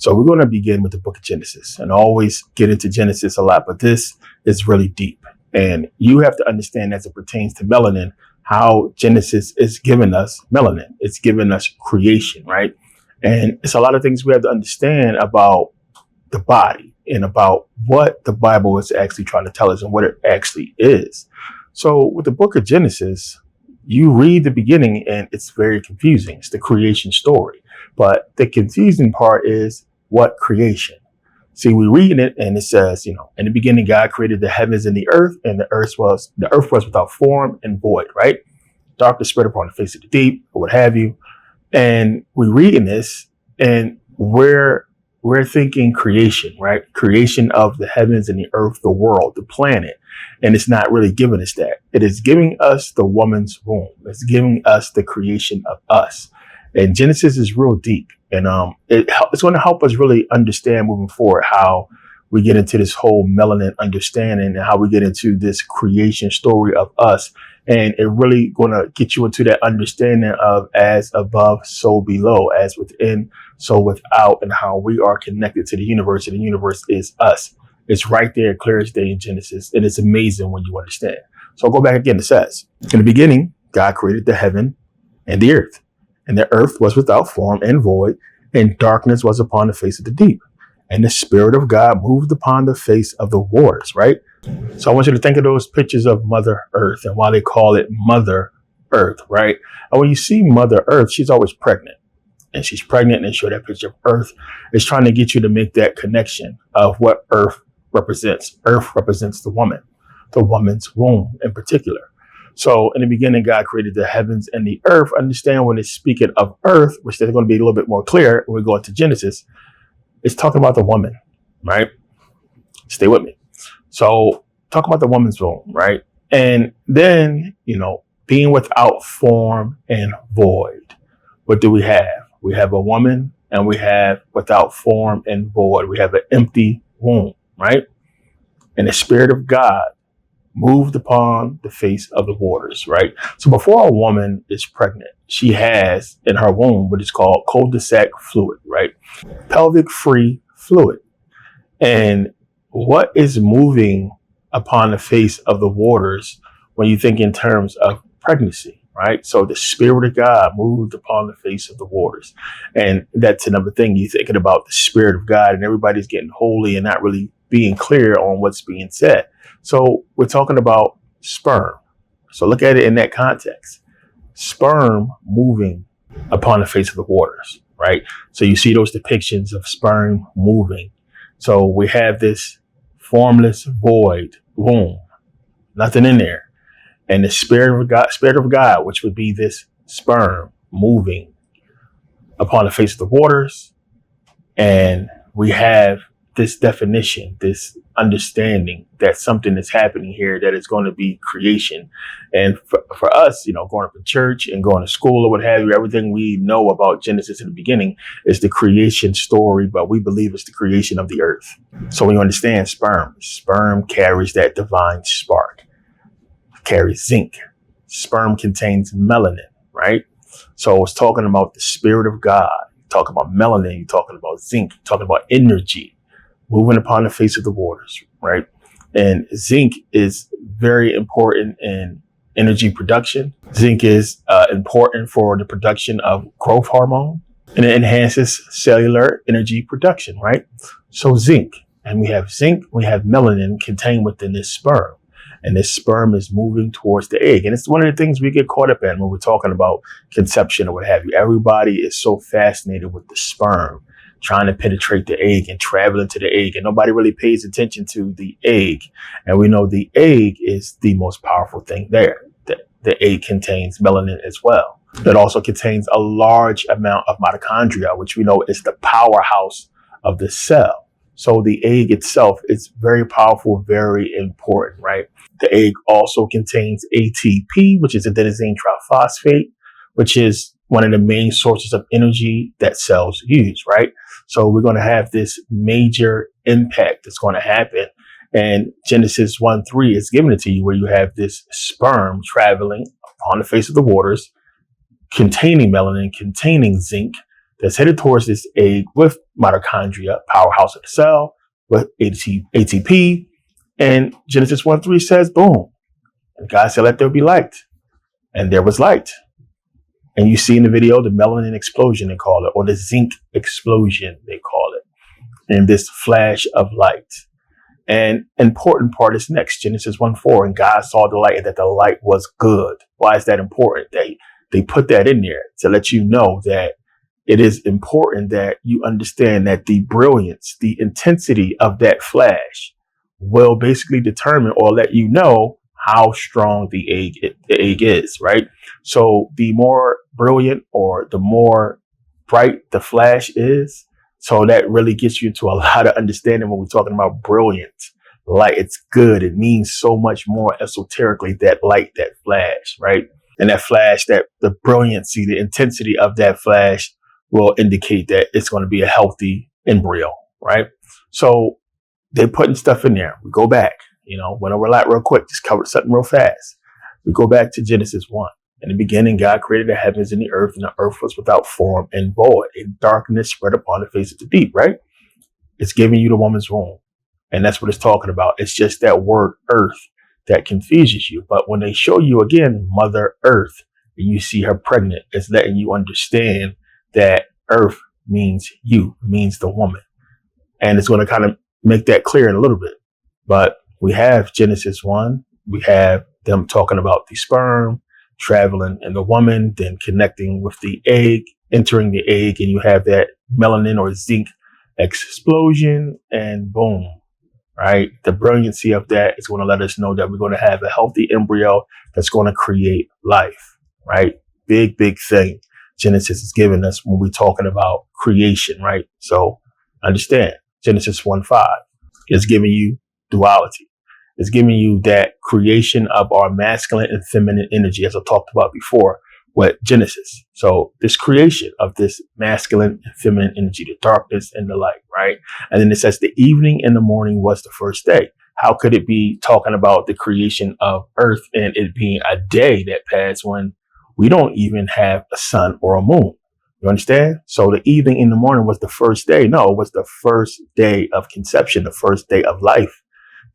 So we're going to begin with the book of Genesis, and I always get into Genesis a lot, but this is really deep. And you have to understand, as it pertains to melanin, how Genesis is giving us melanin. It's giving us creation, right? And it's a lot of things we have to understand about the body and about what the Bible is actually trying to tell us and what it actually is. So with the book of Genesis, you read the beginning and it's very confusing. It's the creation story. But the confusing part is what creation? See, we read it and it says, in the beginning, God created the heavens and the earth was without form and void, right? Darkness spread upon the face of the deep, or what have you. And we read in this and we're thinking creation, right? Creation of the heavens and the earth, the world, the planet. And it's not really giving us that. It is giving us the woman's womb. It's giving us the creation of us. And Genesis is real deep. And it's going to help us really understand moving forward how we get into this whole melanin understanding and how we get into this creation story of us. And it really going to get you into that understanding of as above, so below, as within, so without, and how we are connected to the universe, and the universe is us. It's right there, clear as day in Genesis. And it's amazing when you understand. So I'll go back again. It says, in the beginning, God created the heaven and the earth. And the earth was without form and void, and darkness was upon the face of the deep. And the Spirit of God moved upon the face of the waters, right? So I want you to think of those pictures of Mother Earth and why they call it Mother Earth, right? And when you see Mother Earth, she's always pregnant. And she's pregnant, and show that picture of Earth. It's trying to get you to make that connection of what Earth represents. Earth represents the woman's womb in particular. So in the beginning, God created the heavens and the earth. Understand when it's speaking of earth, which is going to be a little bit more clear when we go into Genesis, it's talking about the woman, right? Stay with me. So talk about the woman's womb, right? And then, being without form and void. What do we have? We have a woman, and we have without form and void. We have an empty womb, right? And the Spirit of God moved upon the face of the waters, right? So before a woman is pregnant, she has in her womb what is called cul-de-sac fluid, right? Pelvic free fluid. And what is moving upon the face of the waters when you think in terms of pregnancy, right? So the Spirit of God moved upon the face of the waters. And that's another thing. You're thinking about the Spirit of God, and everybody's getting holy and not really being clear on what's being said. So we're talking about sperm. So look at it in that context. Sperm moving upon the face of the waters, right? So you see those depictions of sperm moving. So we have this formless void womb, nothing in there. And the Spirit of God, which would be this sperm moving upon the face of the waters. And we have this definition, this understanding that something is happening here that is going to be creation. And for us, going up to church and going to school or what have you, everything we know about Genesis in the beginning is the creation story, but we believe it's the creation of the earth. So when you understand sperm carries that divine spark, carries zinc. Sperm contains melanin, right? So it's talking about the Spirit of God. You're talking about melanin. You're talking about zinc. You're talking about energy moving upon the face of the waters, right? And zinc is very important in energy production. Zinc is important for the production of growth hormone, and it enhances cellular energy production, right? So zinc, and we have melanin contained within this sperm. And this sperm is moving towards the egg. And it's one of the things we get caught up in when we're talking about conception or what have you. Everybody is so fascinated with the sperm trying to penetrate the egg and travel into the egg. And nobody really pays attention to the egg. And we know the egg is the most powerful thing there. The egg contains melanin as well. It also contains a large amount of mitochondria, which we know is the powerhouse of the cell. So the egg itself is very powerful, very important, right? The egg also contains ATP, which is adenosine triphosphate, which is one of the main sources of energy that cells use, right? So we're going to have this major impact that's going to happen. And Genesis 1:3 is giving it to you, where you have this sperm traveling upon the face of the waters, containing melanin, containing zinc, that's headed towards this egg with mitochondria, powerhouse of the cell, with ATP. And Genesis 1:3 says, boom. And God said, let there be light. And there was light. And you see in the video, the melanin explosion, they call it, or the zinc explosion, they call it, and this flash of light. And important part is next, Genesis 1:4, and God saw the light and that the light was good. Why is that important? They put that in there to let you know that it is important that you understand that the brilliance, the intensity of that flash will basically determine or let you know how strong the egg is, right? So the more brilliant or the more bright the flash is, so that really gets you into a lot of understanding when we're talking about brilliant light. It's good. It means so much more esoterically, that light, that flash, right? And that flash, that the brilliancy, the intensity of that flash will indicate that it's going to be a healthy embryo, right? So they're putting stuff in there. We go back, went over a lot real quick, just covered something real fast. We go back to Genesis 1. In the beginning, God created the heavens and the earth was without form and void, and darkness spread upon the face of the deep, right? It's giving you the woman's womb. And that's what it's talking about. It's just that word earth that confuses you. But when they show you again, Mother Earth, and you see her pregnant, it's letting you understand that earth means you, means the woman. And it's going to kind of make that clear in a little bit. But we have Genesis 1. We have them talking about the sperm traveling in the woman, then connecting with the egg, entering the egg, and you have that melanin or zinc explosion, and boom, right? The brilliancy of that is going to let us know that we're going to have a healthy embryo that's going to create life, right? Big thing Genesis is giving us when we're talking about creation, right? So understand, Genesis 1:5 is giving you duality. It's giving you that creation of our masculine and feminine energy, as I talked about before with Genesis. So this creation of this masculine and feminine energy, the darkness and the light, right? And then it says the evening and the morning was the first day. How could it be talking about the creation of earth and it being a day that passed when we don't even have a sun or a moon? You understand? So the evening and the morning was the first day. No, it was the first day of conception, the first day of life.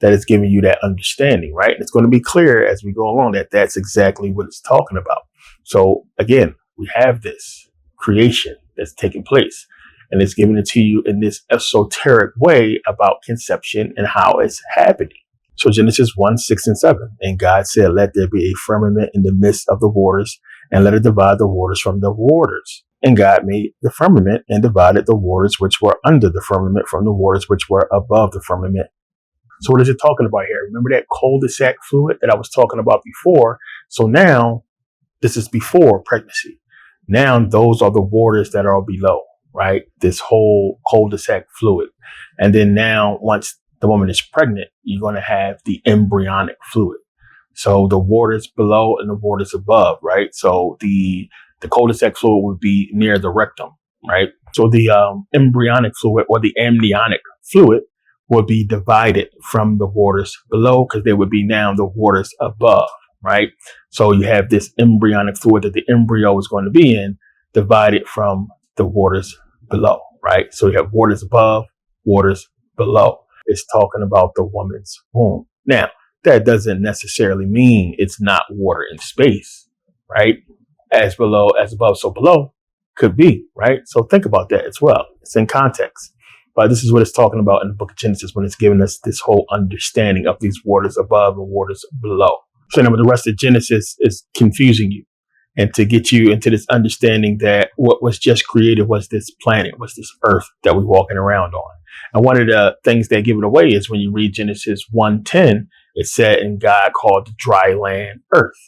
That is giving you that understanding, right? And it's going to be clear as we go along that that's exactly what it's talking about. So again, we have this creation that's taking place, and it's giving it to you in this esoteric way about conception and how it's happening. So Genesis 1:6-7, and God said, let there be a firmament in the midst of the waters, and let it divide the waters from the waters. And God made the firmament and divided the waters which were under the firmament from the waters which were above the firmament. So what is it talking about here? Remember that cul-de-sac fluid that I was talking about before? So now, this is before pregnancy. Now, those are the waters that are below, right? This whole cul-de-sac fluid. And then now, once the woman is pregnant, you're going to have the embryonic fluid. So the waters below and the waters above, right? So the cul-de-sac fluid would be near the rectum, right? So the embryonic fluid or the amniotic fluid would be divided from the waters below, because they would be now the waters above, right? So you have this embryonic fluid that the embryo is going to be in, divided from the waters below, right? So you have waters above, waters below. It's talking about the woman's womb. Now, that doesn't necessarily mean it's not water in space, right? As below, as above, so below could be, right? So think about that as well. It's in context. But this is what it's talking about in the book of Genesis when it's giving us this whole understanding of these waters above and waters below. So now the rest of Genesis is confusing you and to get you into this understanding that what was just created was this planet, was this earth that we're walking around on. And one of the things that give it away is when you read Genesis 1:10, it said, and God called the dry land earth.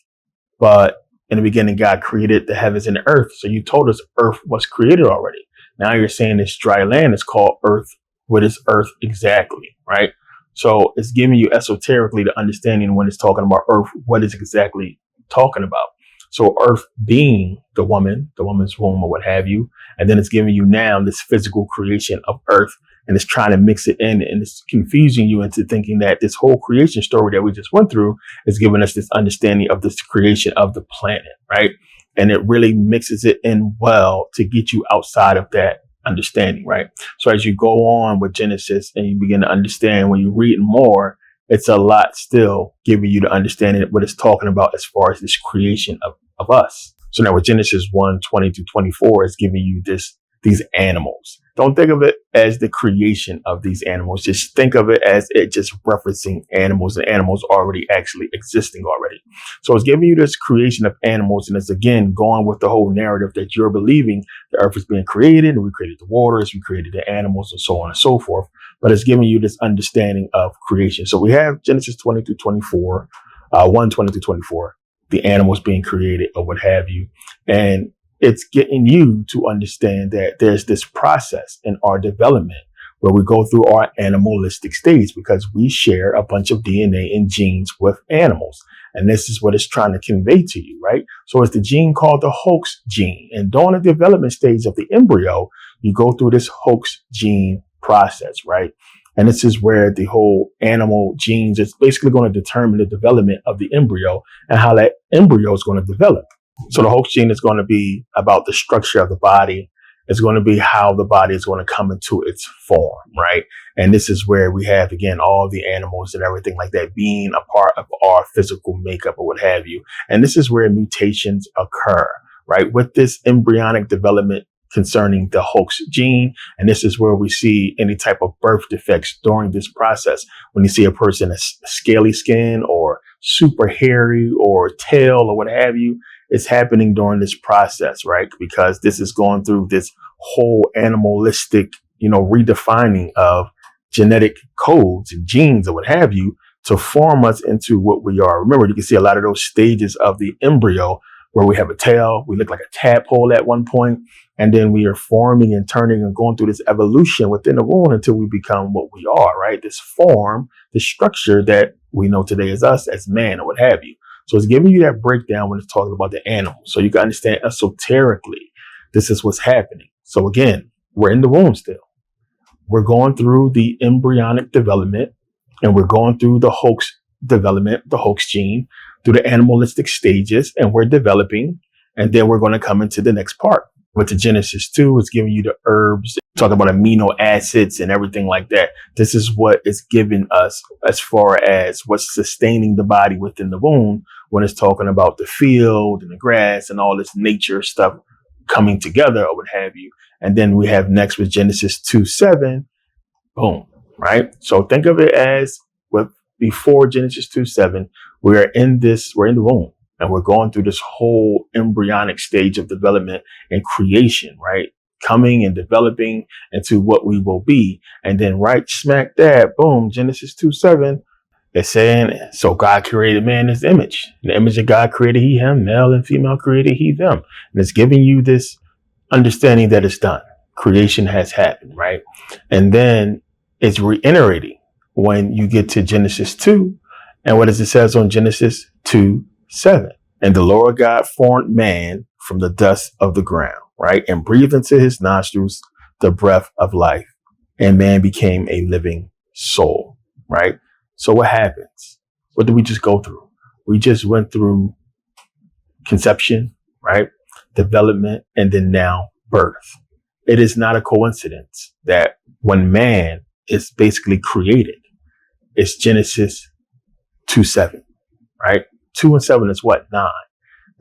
But in the beginning, God created the heavens and the earth. So you told us earth was created already. Now you're saying this dry land is called earth. What is earth exactly, right? So it's giving you esoterically the understanding when it's talking about earth, what is exactly talking about. So earth being the woman's womb or what have you. And then it's giving you now this physical creation of earth, and it's trying to mix it in, and it's confusing you into thinking that this whole creation story that we just went through is giving us this understanding of this creation of the planet, right? And it really mixes it in well to get you outside of that understanding, right? So as you go on with Genesis and you begin to understand, when you read more, it's a lot still giving you the understanding of what it's talking about as far as this creation of us. So now with Genesis 1:20-24 is giving you these animals. Don't think of it as the creation of these animals. Just think of it as it just referencing animals, and animals already actually existing already. So it's giving you this creation of animals. And it's again going with the whole narrative that you're believing the earth is being created, and we created the waters, we created the animals, and so on and so forth. But it's giving you this understanding of creation. So we have Genesis 20-24, 1:20-24, the animals being created or what have you. And it's getting you to understand that there's this process in our development where we go through our animalistic stage because we share a bunch of DNA and genes with animals. And this is what it's trying to convey to you, right? So it's the gene called the hoax gene. And during the development stage of the embryo, you go through this hoax gene process, right? And this is where the whole animal genes is basically going to determine the development of the embryo and how that embryo is going to develop. So the hoax gene is going to be about the structure of the body. It's going to be how the body is going to come into its form, right? And this is where we have, again, all the animals and everything like that being a part of our physical makeup or what have you. And this is where mutations occur, right? With this embryonic development concerning the hoax gene. And this is where we see any type of birth defects during this process. When you see a person has scaly skin or super hairy or tail or what have you, it's happening during this process, right? Because this is going through this whole animalistic, redefining of genetic codes and genes or what have you to form us into what we are. Remember, you can see a lot of those stages of the embryo where we have a tail, we look like a tadpole at one point, and then we are forming and turning and going through this evolution within the womb until we become what we are, right? This form, this structure that we know today as us, as man or what have you. So it's giving you that breakdown when it's talking about the animal. So you can understand esoterically, this is what's happening. So again, we're in the womb still. We're going through the embryonic development, and we're going through the hoax development, the hoax gene, through the animalistic stages, and we're developing. And then we're going to come into the next part. With the Genesis 2, it's giving you the herbs, talking about amino acids and everything like that. This is what it's giving us as far as what's sustaining the body within the womb when it's talking about the field and the grass and all this nature stuff coming together or what have you. And then we have next with Genesis 2:7, boom, right? So think of it as before Genesis 2:7, we're in the womb. And we're going through this whole embryonic stage of development and creation, right? Coming and developing into what we will be. And then right smack dab, boom, Genesis 2:7, it's saying, so God created man in his image. In the image of God created he him, male and female created he them. And it's giving you this understanding that it's done. Creation has happened, right? And then it's reiterating when you get to Genesis 2. And what does it says on Genesis 2:7? And the Lord God formed man from the dust of the ground, right? And breathed into his nostrils the breath of life. And man became a living soul, right? So what happens? What did we just go through? We just went through conception, right? Development, and then now birth. It is not a coincidence that when man is basically created, it's Genesis 2:7, right? 2 and 7 is what? 9.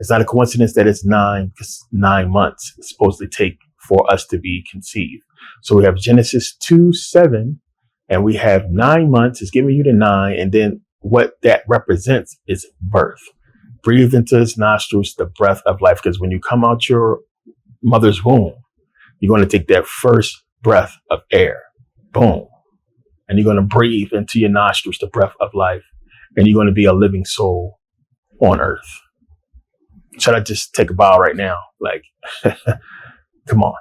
It's not a coincidence that it's 9 because 9 months it's supposed to take for us to be conceived. So we have Genesis 2:7 and we have 9 months. It's giving you the 9. And then what that represents is birth. Breathe into his nostrils the breath of life. Because when you come out your mother's womb, you're going to take that first breath of air. Boom. And you're going to breathe into your nostrils the breath of life. And you're going to be a living soul on earth. Should I just take a bow right now? Like, come on.